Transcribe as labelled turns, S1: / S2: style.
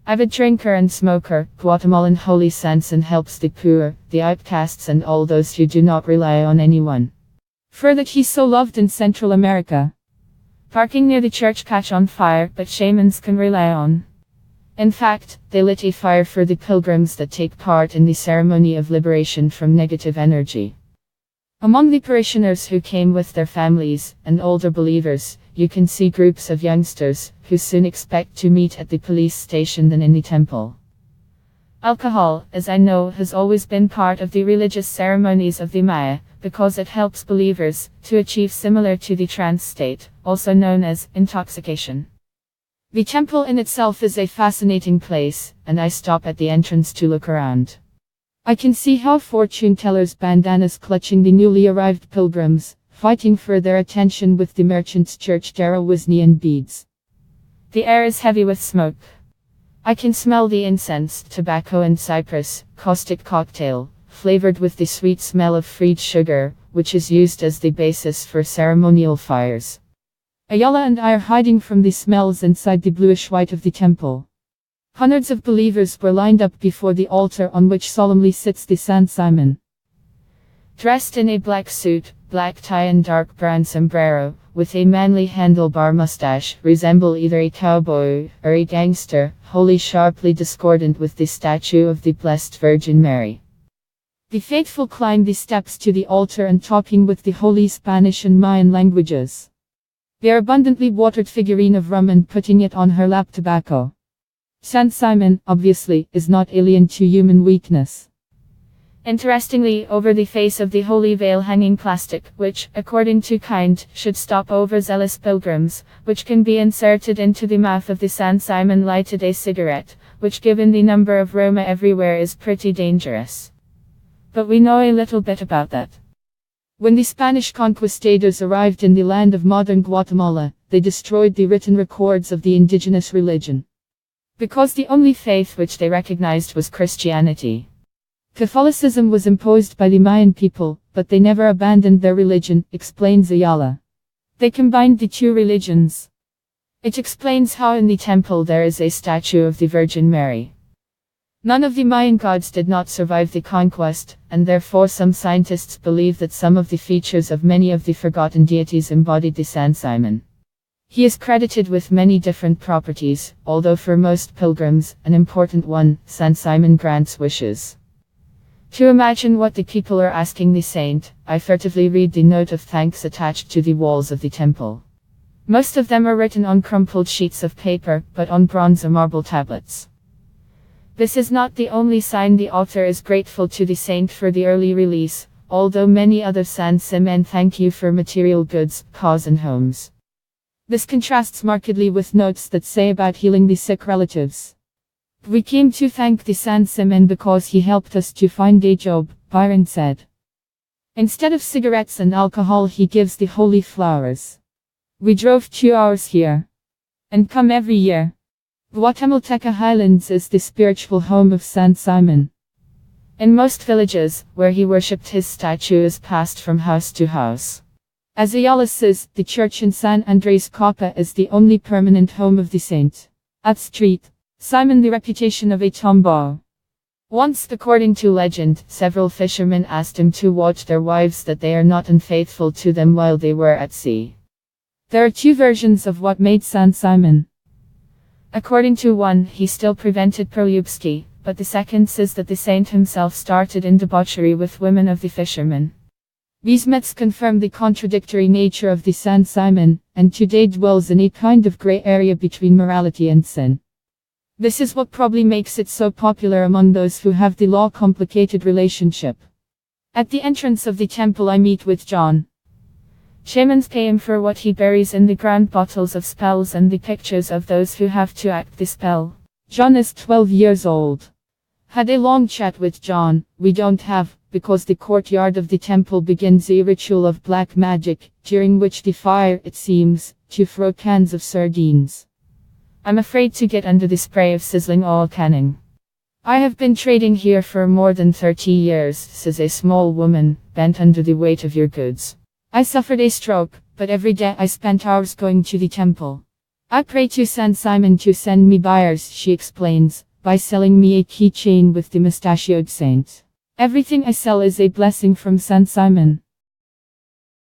S1: Avid drinker and smoker, Guatemalan Holy Sanson helps the poor, the outcasts and all those who do not rely on anyone. For that he's so loved in Central America. Parking near the church catch on fire, but shamans can rely on. In fact, they lit a fire for the pilgrims that take part in the ceremony of liberation from negative energy. Among the parishioners who came with their families, and older believers, you can see groups of youngsters, who soon expect to meet at the police station than in the temple. Alcohol, as I know, has always been part of the religious ceremonies of the Maya, because it helps believers to achieve similar to the trance state, also known as intoxication. The temple in itself is a fascinating place, and I stop at the entrance to look around. I can see how fortune tellers' bandanas clutching the newly arrived pilgrims, fighting for their attention with the merchants' church Wisnian beads. The air is heavy with smoke. I can smell the incense, tobacco and cypress, caustic cocktail, flavored with the sweet smell of freed sugar, which is used as the basis for ceremonial fires. Ayala and I are hiding from the smells inside the bluish white of the temple. Hundreds of believers were lined up before the altar on which solemnly sits the San Simon. Dressed in a black suit, black tie and dark brown sombrero, with a manly handlebar mustache, resemble either a cowboy or a gangster, wholly sharply discordant with the statue of the Blessed Virgin Mary. The faithful climb the steps to the altar and talking with the Holy Spanish and Mayan languages. Their abundantly watered figurine of rum and putting it on her lap tobacco. San Simon, obviously, is not alien to human weakness. Interestingly, over the face of the holy veil hanging plastic, which, according to kind, should stop overzealous pilgrims, which can be inserted into the mouth of the San Simon lighted a cigarette, which given the number of Roma everywhere is pretty dangerous. But we know a little bit about that. When the Spanish conquistadors arrived in the land of modern Guatemala, they destroyed the written records of the indigenous religion. Because the only faith which they recognized was Christianity. Catholicism was imposed by the Mayan people, but they never abandoned their religion, explains Ayala. They combined the two religions. It explains how in the temple there is a statue of the Virgin Mary. None of the Mayan gods did not survive the conquest, and therefore some scientists believe that some of the features of many of the forgotten deities embodied the San Simon. He is credited with many different properties, although for most pilgrims, an important one, San Simon grants wishes. To imagine what the people are asking the saint, I furtively read the note of thanks attached to the walls of the temple. Most of them are written on crumpled sheets of paper, but on bronze or marble tablets. This is not the only sign the author is grateful to the saint for the early release, although many other San Simon thank you for material goods, cars and homes. This contrasts markedly with notes that say about healing the sick relatives. We came to thank the San Simon because he helped us to find a job, Byron said. Instead of cigarettes and alcohol he gives the holy flowers. We drove 2 hours here. And come every year. Guatemalteca Highlands is the spiritual home of San Simon. In most villages, where he worshipped his statue is passed from house to house. As Ayala says, the church in San Andres Coppa is the only permanent home of the saint. At Street, Simon the reputation of a tombow. Once, according to legend, several fishermen asked him to watch their wives that they are not unfaithful to them while they were at sea. There are two versions of what made San Simon. According to one, he still prevented Perlubski, but the second says that the saint himself started in debauchery with women of the fishermen. These myths confirm the contradictory nature of the San Simon, and today dwells in a kind of gray area between morality and sin. This is what probably makes it so popular among those who have the law-complicated relationship. At the entrance of the temple I meet with John. Shamans pay him for what he buries in the ground, bottles of spells and the pictures of those who have to act the spell. John is 12 years old. Had a long chat with John. We don't have, because the courtyard of the temple begins a ritual of black magic, during which the fire, it seems, to throw cans of sardines. I'm afraid to get under the spray of sizzling oil canning. I have been trading here for more than 30 years, says a small woman, bent under the weight of your goods. I suffered a stroke, but every day I spent hours going to the temple. I pray to San Simon to send me buyers, she explains, by selling me a keychain with the mustachioed saint. Everything I sell is a blessing from San Simon.